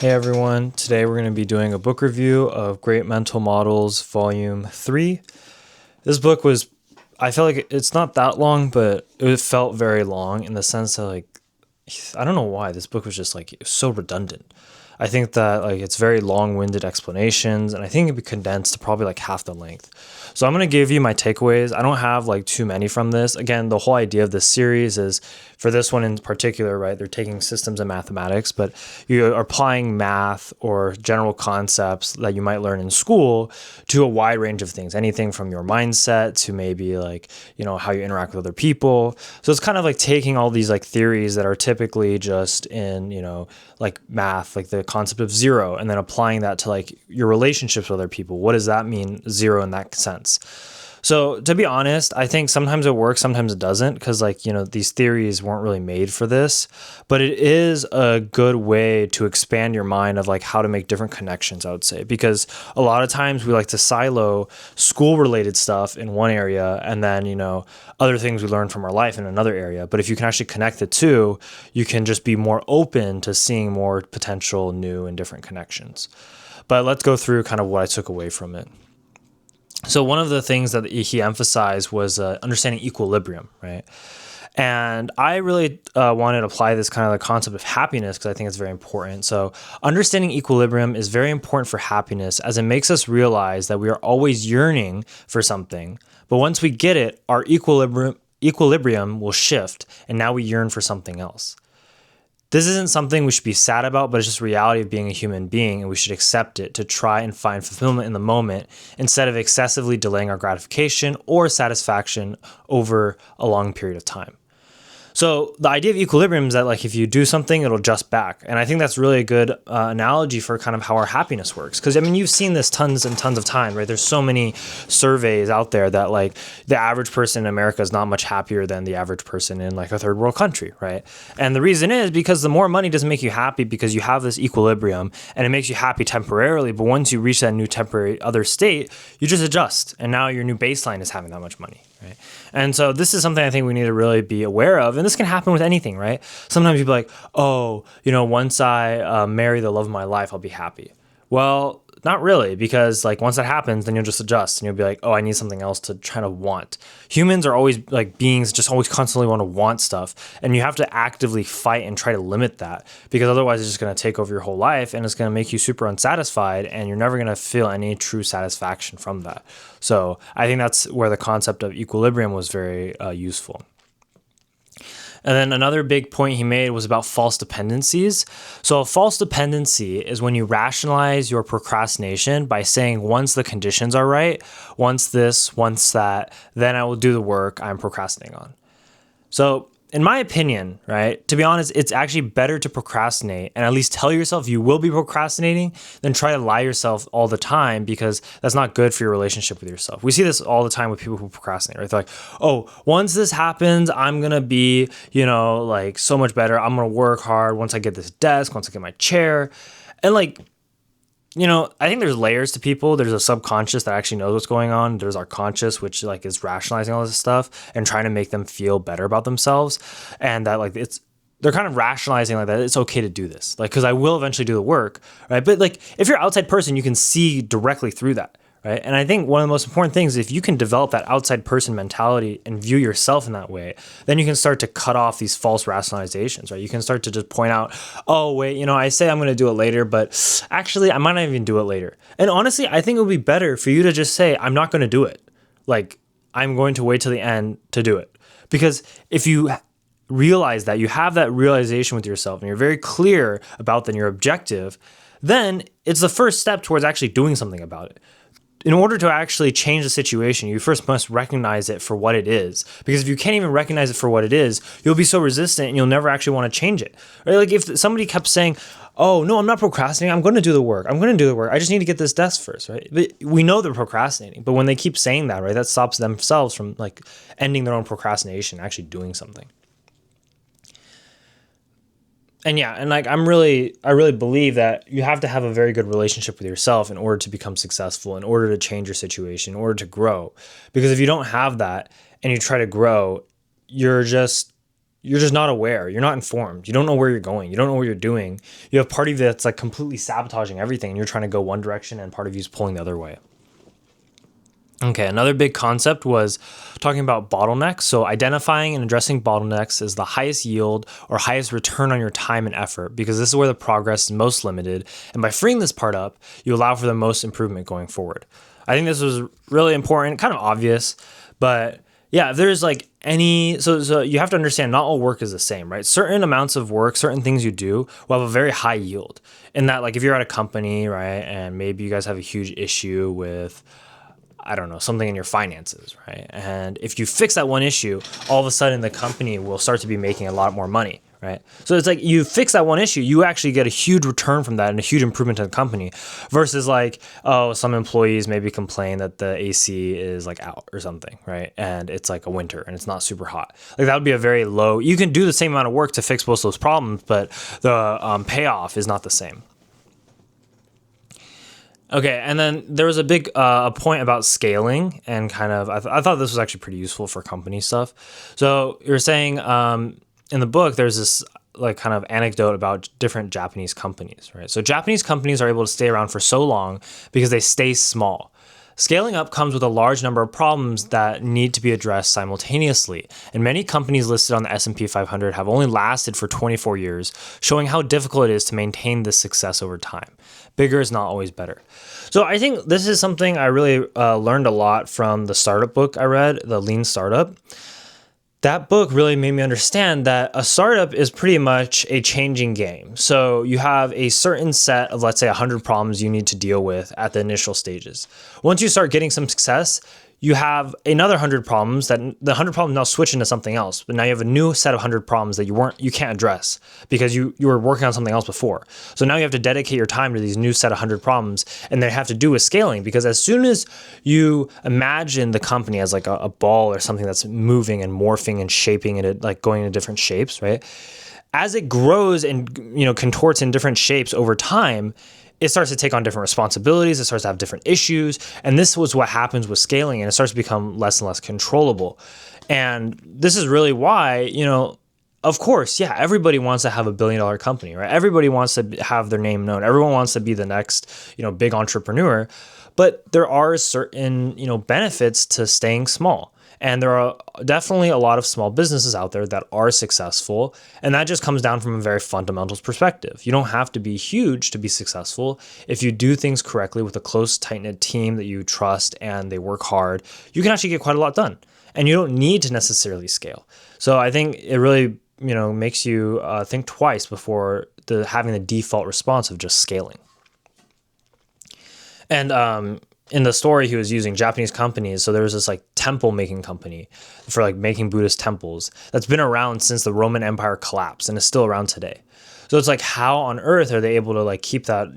Hey everyone, today we're going to be doing a book review of Great Mental Models Volume 3. This book was, I feel like it's not that long, but it felt very long in the sense that I don't know why, this book was just it was so redundant. I think that it's very long-winded explanations, and I think it'd be condensed to probably half the length. So I'm going to give you my takeaways. I don't have too many from this. Again, the whole idea of this series is, for this one in particular, right, they're taking systems and mathematics, but you are applying math or general concepts that you might learn in school to a wide range of things, anything from your mindset to maybe how you interact with other people. So it's kind of taking all these theories that are typically just in, math, the concept of zero, and then applying that to your relationships with other people. What does that mean, zero, in that sense? So to be honest, I think sometimes it works, sometimes it doesn't, because these theories weren't really made for this, but it is a good way to expand your mind of how to make different connections, I would say, because a lot of times we like to silo school related stuff in one area and then, other things we learn from our life in another area. But if you can actually connect the two, you can just be more open to seeing more potential new and different connections. But let's go through kind of what I took away from it. So one of the things that he emphasized was understanding equilibrium, right? And I really wanted to apply this kind of the concept of happiness because I think it's very important. So understanding equilibrium is very important for happiness as it makes us realize that we are always yearning for something. But once we get it, our equilibrium will shift and now we yearn for something else. This isn't something we should be sad about, but it's just reality of being a human being, and we should accept it to try and find fulfillment in the moment instead of excessively delaying our gratification or satisfaction over a long period of time. So the idea of equilibrium is that if you do something, it'll adjust back. And I think that's really a good analogy for kind of how our happiness works. Because, you've seen this tons and tons of time, right? There's so many surveys out there that the average person in America is not much happier than the average person in a third world country, right? And the reason is because the more money doesn't make you happy because you have this equilibrium and it makes you happy temporarily. But once you reach that new temporary other state, you just adjust. And now your new baseline is having that much money, right? And so this is something I think we need to really be aware of. And this can happen with anything, right? Sometimes people are like, oh, once I marry the love of my life, I'll be happy. Well, not really, because once that happens, then you'll just adjust and you'll be like, oh, I need something else to try to want. Humans are always beings just always constantly want to want stuff. And you have to actively fight and try to limit that because otherwise it's just going to take over your whole life and it's going to make you super unsatisfied and you're never going to feel any true satisfaction from that. So I think that's where the concept of equilibrium was very useful. And then another big point he made was about false dependencies. So a false dependency is when you rationalize your procrastination by saying once the conditions are right, once this, once that, then I will do the work I'm procrastinating on. So in my opinion, right, to be honest, it's actually better to procrastinate and at least tell yourself you will be procrastinating than try to lie yourself all the time because that's not good for your relationship with yourself. We see this all the time with people who procrastinate, right? They're like, oh, once this happens, I'm going to be, so much better. I'm going to work hard once I get this desk, once I get my chair. And I think there's layers to people. There's a subconscious that actually knows what's going on. There's our conscious, which is rationalizing all this stuff and trying to make them feel better about themselves. And that they're kind of rationalizing that it's okay to do this. Because I will eventually do the work, right? But if you're an outside person, you can see directly through that, right? And I think one of the most important things, if you can develop that outside person mentality and view yourself in that way, then you can start to cut off these false rationalizations, right? You can start to just point out, oh, wait, I say I'm going to do it later, but actually I might not even do it later. And honestly, I think it would be better for you to just say, I'm not going to do it. I'm going to wait till the end to do it. Because if you realize that, you have that realization with yourself and you're very clear about your objective, then it's the first step towards actually doing something about it. In order to actually change the situation, you first must recognize it for what it is. Because if you can't even recognize it for what it is, you'll be so resistant and you'll never actually want to change it. Right? If somebody kept saying, oh, no, I'm not procrastinating. I'm going to do the work. I just need to get this desk first, right? But we know they're procrastinating. But when they keep saying that, right, that stops themselves from ending their own procrastination, actually doing something. And yeah, and I really believe that you have to have a very good relationship with yourself in order to become successful, in order to change your situation, in order to grow. Because if you don't have that and you try to grow, you're just you're just not aware. You're not informed. You don't know where you're going. You don't know what you're doing. You have part of you that's like completely sabotaging everything, and you're trying to go one direction, and part of you is pulling the other way. Okay, another big concept was talking about bottlenecks. So identifying and addressing bottlenecks is the highest yield or highest return on your time and effort, because this is where the progress is most limited. And by freeing this part up, you allow for the most improvement going forward. I think this was really important, kind of obvious, but yeah, if there's like so you have to understand not all work is the same, right? Certain amounts of work, certain things you do will have a very high yield. In that, like if you're at a company, right, and maybe you guys have a huge issue with, I don't know, something in your finances, right? And if you fix that one issue, all of a sudden the company will start to be making a lot more money, right? So it's like you fix that one issue, you actually get a huge return from that and a huge improvement to the company versus like, oh, some employees maybe complain that the AC is like out or something, right? And it's like a winter and it's not super hot. Like that would be a very low, you can do the same amount of work to fix both of those problems, but the payoff is not the same. Okay, and then there was a big a point about scaling, and kind of I thought this was actually pretty useful for company stuff. So you're saying in the book there's this like kind of anecdote about different Japanese companies, right? So Japanese companies are able to stay around for so long because they stay small. Scaling up comes with a large number of problems that need to be addressed simultaneously, and many companies listed on the S&P 500 have only lasted for 24 years, showing how difficult it is to maintain this success over time. Bigger is not always better. So I think this is something I really learned a lot from the startup book I read, The Lean Startup. That book really made me understand that a startup is pretty much a changing game. So you have a certain set of, let's say, 100 problems you need to deal with at the initial stages. Once you start getting some success, you have another 100 problems that the 100 problems now switch into something else. But now you have a new set of 100 problems that you can't address because you were working on something else before. So now you have to dedicate your time to these new set of 100 problems, and they have to do with scaling, because as soon as you imagine the company as like a ball or something that's moving and morphing and shaping it, like going into different shapes, right? As it grows and contorts in different shapes over time, it starts to take on different responsibilities. It starts to have different issues. And this was what happens with scaling, and it starts to become less and less controllable. And this is really why, of course, yeah, everybody wants to have $1 billion company, right? Everybody wants to have their name known. Everyone wants to be the next, big entrepreneur. But there are certain, benefits to staying small. And there are definitely a lot of small businesses out there that are successful. And that just comes down from a very fundamentals perspective. You don't have to be huge to be successful. If you do things correctly with a close, tight-knit team that you trust and they work hard, you can actually get quite a lot done. And you don't need to necessarily scale. So I think it really, makes you think twice before having the default response of just scaling. And in the story, he was using Japanese companies. So there was this like temple making company for like making Buddhist temples that's been around since the Roman Empire collapsed and is still around today. So it's like, how on earth are they able to like keep that,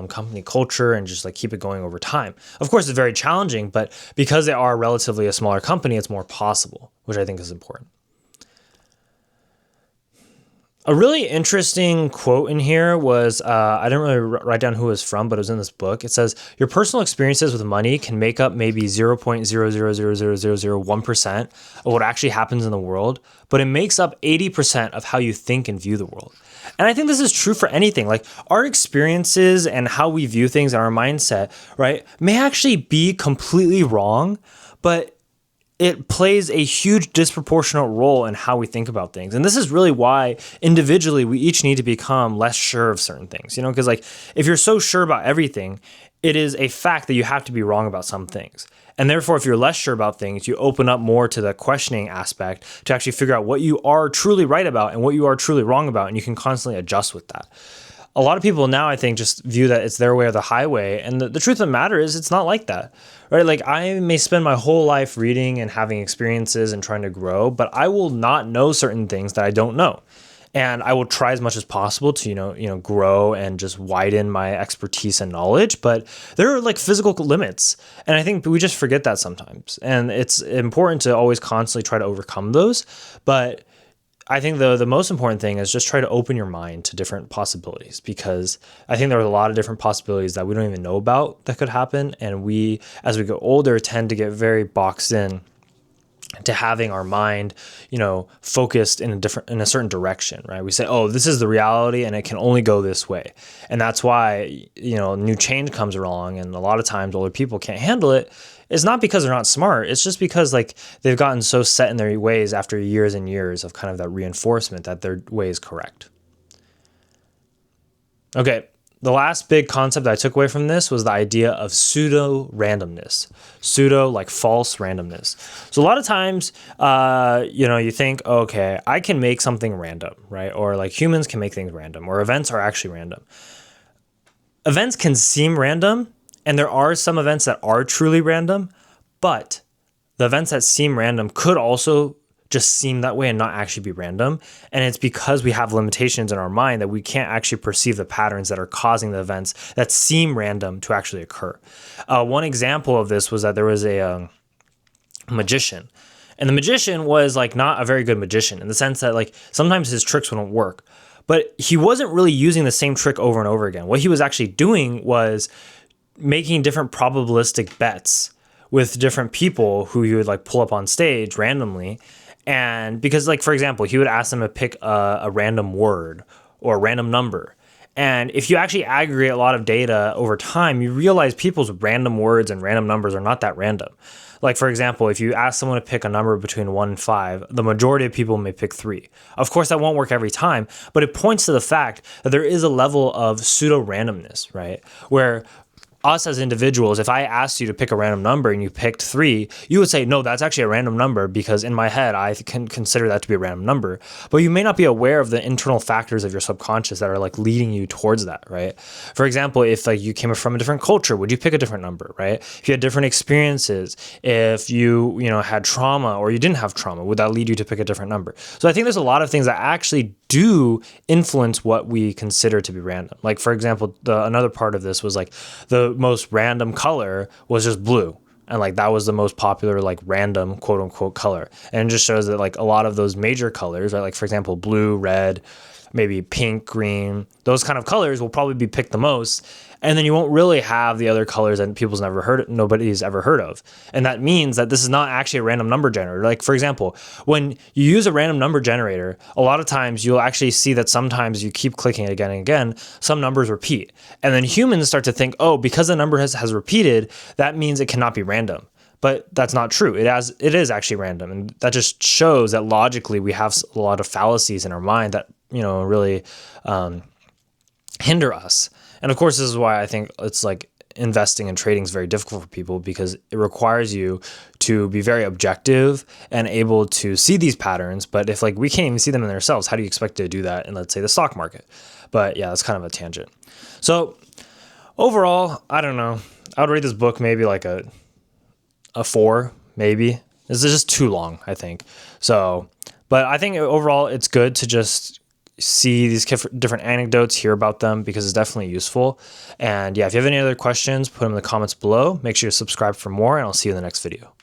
company culture and just like keep it going over time? Of course, it's very challenging, but because they are relatively a smaller company, it's more possible, which I think is important. A really interesting quote in here was, I didn't really write down who it was from, but it was in this book. It says, your personal experiences with money can make up maybe 0.0000001% of what actually happens in the world, but it makes up 80% of how you think and view the world. And I think this is true for anything. Like our experiences and how we view things and our mindset, right, may actually be completely wrong, but it plays a huge disproportionate role in how we think about things. And this is really why individually we each need to become less sure of certain things, because like if you're so sure about everything, it is a fact that you have to be wrong about some things. And therefore, if you're less sure about things, you open up more to the questioning aspect to actually figure out what you are truly right about and what you are truly wrong about. And you can constantly adjust with that. A lot of people now, I think, just view that it's their way or the highway. And the truth of the matter is it's not like that, right? Like I may spend my whole life reading and having experiences and trying to grow, but I will not know certain things that I don't know. And I will try as much as possible to, grow and just widen my expertise and knowledge. But there are like physical limits. And I think we just forget that sometimes. And it's important to always constantly try to overcome those. But I think the most important thing is just try to open your mind to different possibilities, because I think there are a lot of different possibilities that we don't even know about that could happen. And we, as we get older, tend to get very boxed in to having our mind, focused in a certain direction, right? We say, oh, this is the reality and it can only go this way. And that's why, new change comes along, and a lot of times older people can't handle it. It's not because they're not smart. It's just because they've gotten so set in their ways after years and years of kind of that reinforcement that their way is correct. Okay. The last big concept that I took away from this was the idea of pseudo-randomness. Pseudo, like false randomness. So a lot of times, you think, okay, I can make something random, right? Or like humans can make things random, or events are actually random. Events can seem random, and there are some events that are truly random, but the events that seem random could also just seem that way and not actually be random. And it's because we have limitations in our mind that we can't actually perceive the patterns that are causing the events that seem random to actually occur. One example of this was that there was a magician, and the magician was not a very good magician in the sense that sometimes his tricks wouldn't work, but he wasn't really using the same trick over and over again. What he was actually doing was making different probabilistic bets with different people who he would pull up on stage randomly. And because for example, he would ask them to pick a random word or a random number. And if you actually aggregate a lot of data over time, you realize people's random words and random numbers are not that random. For example, if you ask someone to pick a number between 1 and 5, the majority of people may pick 3. Of course, that won't work every time, but it points to the fact that there is a level of pseudo-randomness, right? Where us as individuals, if I asked you to pick a random number and you picked 3, you would say, no, that's actually a random number because in my head, I can consider that to be a random number. But you may not be aware of the internal factors of your subconscious that are leading you towards that, right? For example, if you came from a different culture, would you pick a different number, right? If you had different experiences, if you had trauma or you didn't have trauma, would that lead you to pick a different number? So I think there's a lot of things that actually do influence what we consider to be random. For example, another part of this was the most random color was just blue. And that was the most popular, random quote unquote color. And it just shows that a lot of those major colors, right? For example, blue, red, maybe pink, green, those kind of colors will probably be picked the most. And then you won't really have the other colors that nobody's ever heard of. And that means that this is not actually a random number generator. For example, when you use a random number generator, a lot of times you'll actually see that sometimes you keep clicking it again and again, some numbers repeat. And then humans start to think, oh, because the number has repeated, that means it cannot be random. But that's not true. It is actually random. And that just shows that logically we have a lot of fallacies in our mind that, really hinder us. And of course, this is why I think it's investing in trading is very difficult for people, because it requires you to be very objective and able to see these patterns. But if we can't even see them in ourselves, how do you expect to do that in, let's say, the stock market? But yeah, that's kind of a tangent. So overall, I don't know. I would rate this book maybe a 4, maybe. This is just too long, I think. So, but I think overall it's good to just see these different anecdotes, hear about them, because it's definitely useful. And yeah, if you have any other questions, put them in the comments below. Make sure to subscribe for more, and I'll see you in the next video.